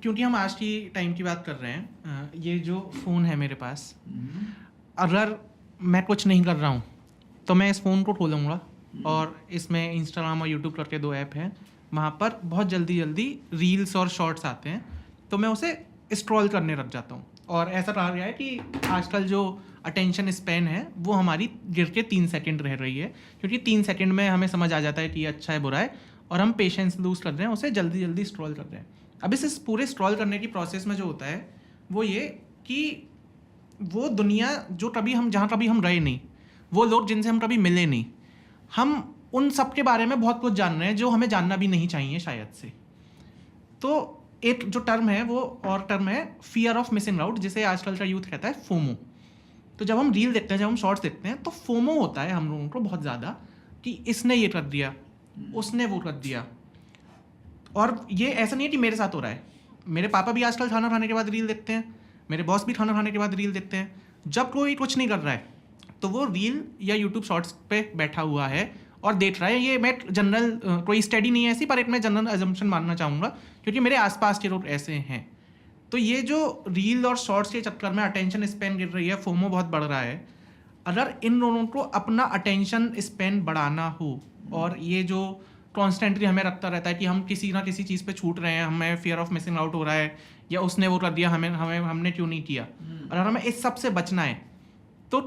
क्योंकि हम आज की टाइम की बात कर रहे हैं, ये जो फ़ोन है मेरे पास, अगर मैं कुछ नहीं कर रहा हूँ तो मैं इस फ़ोन को खोलूँगा और इसमें इंस्टाग्राम और यूट्यूब करके 2 ऐप हैं, वहाँ पर बहुत जल्दी जल्दी रील्स और शॉर्ट्स आते हैं, तो मैं उसे स्क्रॉल करने लग जाता हूँ। और ऐसा कहा गया है कि आजकल जो अटेंशन स्पैन है वो हमारी गिर के 3 सेकंड रह रही है, क्योंकि 3 सेकंड में हमें समझ आ जाता है कि ये अच्छा है बुरा है, और हम पेशेंस लूज़ कर रहे हैं, उसे जल्दी जल्दी स्क्रॉल कर रहे हैं। अब इस पूरे स्क्रॉल करने की प्रोसेस में जो होता है वो ये कि वो दुनिया जो कभी हम जहाँ कभी हम रहे नहीं, वो लोग जिनसे हम कभी मिले नहीं, हम उन सब के बारे में बहुत कुछ जान रहे हैं जो हमें जानना भी नहीं चाहिए शायद से। तो एक जो टर्म है वो और टर्म है फियर ऑफ मिसिंग आउट, जिसे आजकल का यूथ कहता है फोमो। तो जब हम रील देखते हैं, जब हम शॉर्ट्स देखते हैं, तो फोमो होता है हम लोगों को बहुत ज़्यादा कि इसने ये कर दिया, उसने वो कर दिया। और ये ऐसा नहीं है कि मेरे साथ हो रहा है, मेरे पापा भी आजकल खाना खाने के बाद रील देखते हैं, मेरे बॉस भी खाना खाने के बाद रील देखते हैं। जब कोई कुछ नहीं कर रहा है तो वो रील या यूट्यूब शॉर्ट्स पे बैठा हुआ है और देख रहा है। ये मैं जनरल कोई स्टडी नहीं है ऐसी, पर एक मैं जनरल अजम्पशन मानना चाहूँगा, क्योंकि मेरे आसपास के लोग ऐसे हैं। तो ये जो रील और शॉर्ट्स के चक्कर में अटेंशन स्पैन गिर रही है, फोमो बहुत बढ़ रहा है। अगर इन लोगों को अपना अटेंशन स्पैन बढ़ाना हो, और ये जो कॉन्स्टेंटली हमें रखता रहता है कि हम किसी ना किसी चीज़ पे छूट रहे हैं, हमें फियर ऑफ मिसिंग आउट हो रहा है, या उसने वो कर दिया, हमने क्यों नहीं किया, अगर हमें इस सब से बचना है तो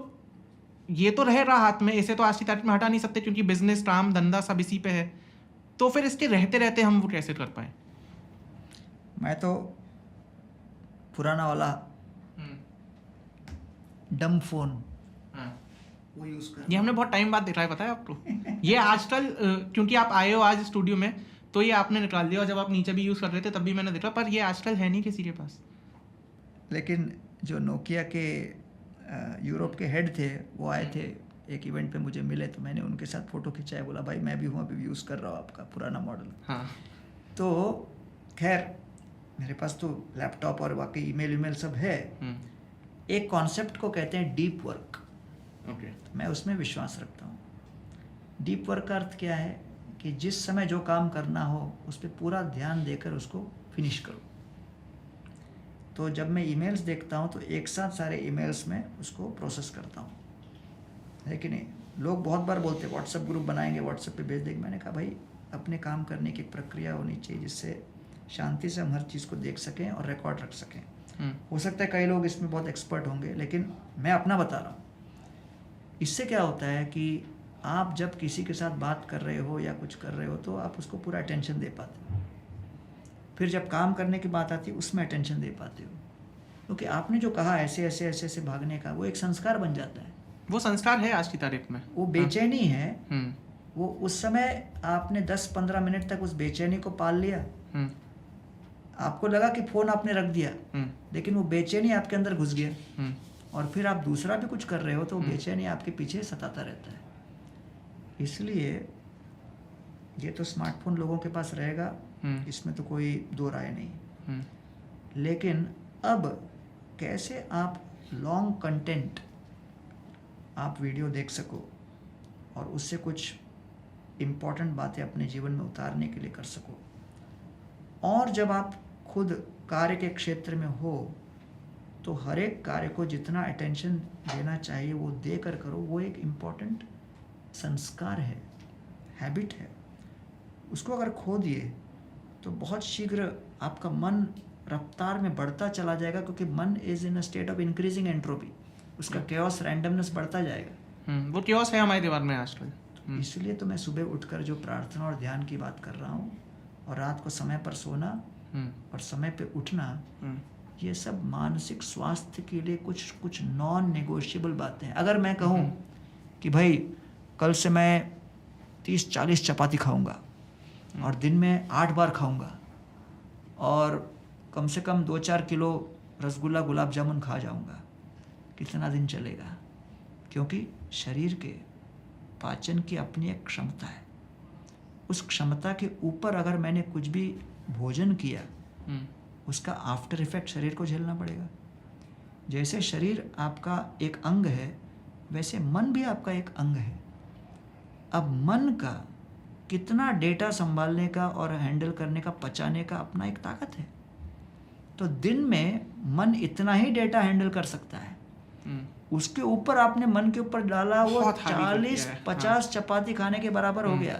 ये तो रहेगा हाथ में, इसे तो आज की तारीख में हटा नहीं सकते, क्योंकि बिजनेस, काम धंधा सब इसी पे है। तो फिर इसके रहते रहते हम वो कैसे कर पाए? मैं तो पुराना वाला डम फोन वो यूज कर, ये हमने बहुत टाइम बाद देखा है, पता है आपको? ये आजकल क्योंकि आप आए हो आज स्टूडियो में तो ये आपने निकाल दिया, और जब आप नीचे भी यूज़ कर रहे थे तब भी मैंने देखा, पर ये आजकल है नहीं किसी के पास। लेकिन जो नोकिया के यूरोप के हेड थे वो आए थे एक इवेंट पे, मुझे मिले, तो मैंने उनके साथ फ़ोटो खिंचाया, बोला भाई मैं भी हूँ, अभी यूज़ कर रहा हूँ आपका पुराना मॉडल। हाँ। तो खैर मेरे पास तो लैपटॉप और वाकई ईमेल सब है। एक कॉन्सेप्ट को कहते हैं डीप वर्क। ओके। मैं उसमें विश्वास रखता हूँ। डीप वर्क का अर्थ क्या है कि जिस समय जो काम करना हो उस पर पूरा ध्यान देकर उसको फिनिश करो। तो जब मैं ईमेल्स देखता हूँ तो एक साथ सारे ईमेल्स में उसको प्रोसेस करता हूँ, है कि नहीं? लोग बहुत बार बोलते हैं व्हाट्सएप ग्रुप बनाएंगे, व्हाट्सएप पे भेज देंगे। मैंने कहा भाई अपने काम करने की एक प्रक्रिया होनी चाहिए जिससे शांति से हम हर चीज़ को देख सकें और रिकॉर्ड रख सकें। हो सकता है कई लोग इसमें बहुत एक्सपर्ट होंगे, लेकिन मैं अपना बता रहा हूँ। इससे क्या होता है कि आप जब किसी के साथ बात कर रहे हो या कुछ कर रहे हो तो आप उसको पूरा अटेंशन दे पाते हो। फिर जब काम करने की बात आती है उसमें अटेंशन दे पाते हो, क्योंकि आपने जो कहा ऐसे ऐसे ऐसे ऐसे भागने का, वो एक संस्कार बन जाता है। वो संस्कार है आज की तारीख में। वो बेचैनी है, वो उस समय आपने 10-15 मिनट तक उस बेचैनी को पाल लिया। आपको लगा कि फ़ोन आपने रख दिया, लेकिन वो बेचैनी आपके अंदर घुस गया, और फिर आप दूसरा भी कुछ कर रहे हो तो वो बेचैनी आपके पीछे सताता रहता है। इसलिए ये तो स्मार्टफोन लोगों के पास रहेगा, इसमें तो कोई दो राय नहीं। लेकिन अब कैसे आप लॉन्ग कंटेंट, आप वीडियो देख सको और उससे कुछ इम्पॉर्टेंट बातें अपने जीवन में उतारने के लिए कर सको, और जब आप खुद कार्य के क्षेत्र में हो तो हर एक कार्य को जितना अटेंशन देना चाहिए वो देकर करो। वो एक इम्पॉर्टेंट संस्कार है, हैबिट है। उसको अगर खो दिए तो बहुत शीघ्र आपका मन रफ्तार में बढ़ता चला जाएगा, क्योंकि मन is in a state of increasing entropy. उसका केओस, रैंडमनेस बढ़ता जाएगा। वो केओस है हमारे दिमाग में आजकल। इसलिए तो मैं सुबह उठकर जो प्रार्थना और ध्यान की बात कर रहा हूँ, और रात को समय पर सोना और समय पे उठना, ये सब मानसिक स्वास्थ्य के लिए कुछ नॉन नेगोशिएबल बातें हैं। अगर मैं कहूँ कि भाई कल से मैं 30-40 चपाती खाऊंगा और दिन में 8 बार खाऊंगा, और कम से कम 2-4 किलो रसगुल्ला, गुलाब जामुन खा जाऊंगा, कितना दिन चलेगा? क्योंकि शरीर के पाचन की अपनी एक क्षमता है। उस क्षमता के ऊपर अगर मैंने कुछ भी भोजन किया, उसका आफ्टर इफेक्ट शरीर को झेलना पड़ेगा। जैसे शरीर आपका एक अंग है, वैसे मन भी आपका एक अंग है। अब मन का कितना डेटा संभालने का और हैंडल करने का, पचाने का अपना एक ताकत है। तो दिन में मन इतना ही डेटा हैंडल कर सकता है। उसके ऊपर आपने मन के ऊपर डाला वो बहुत हावी कर दिया 40-50 चपाती खाने के बराबर हो गया।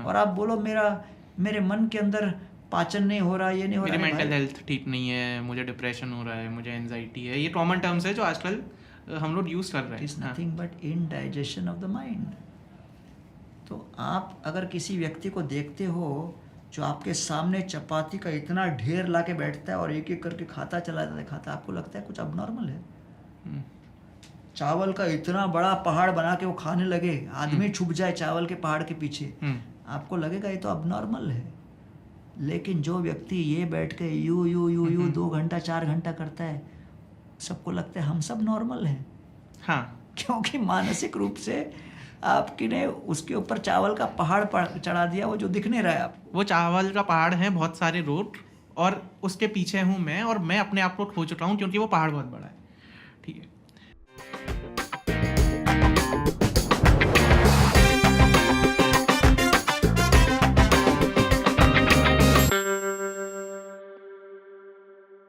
और आप बोलो मेरे मन के अंदर पाचन नहीं हो रहा, ये नहीं हो रहा, मेरी मेंटल हेल्थ ठीक नहीं है, मुझे डिप्रेशन हो रहा है, मुझे एंजाइटी है, ये कॉमन टर्म्स है जो आजकल हम लोग यूज कर रहे हैं। It is nothing but indigestion of the mind. तो आप अगर किसी व्यक्ति को देखते हो जो आपके सामने चपाती का इतना ढेर ला के बैठता है और एक एक करके खाता चला जाता है, आपको लगता है कुछ अबनॉर्मल है। चावल का इतना बड़ा पहाड़ बना के वो खाने लगे, आदमी छुप जाए चावल के पहाड़ के पीछे, आपको लगेगा ये तो अबनॉर्मल है। लेकिन जो व्यक्ति ये बैठ के यू 2 घंटा 4 घंटा करता है, सबको लगता है हम सब नॉर्मल हैं। हाँ, क्योंकि मानसिक रूप से आपकी ने उसके ऊपर चावल का पहाड़ चढ़ा दिया, वो जो दिख नहीं रहा है आपको। वो चावल का पहाड़ है, बहुत सारे रोट, और उसके पीछे हूँ मैं, और मैं अपने आप को खो चुका हूँ क्योंकि वो पहाड़ बहुत बड़ा है।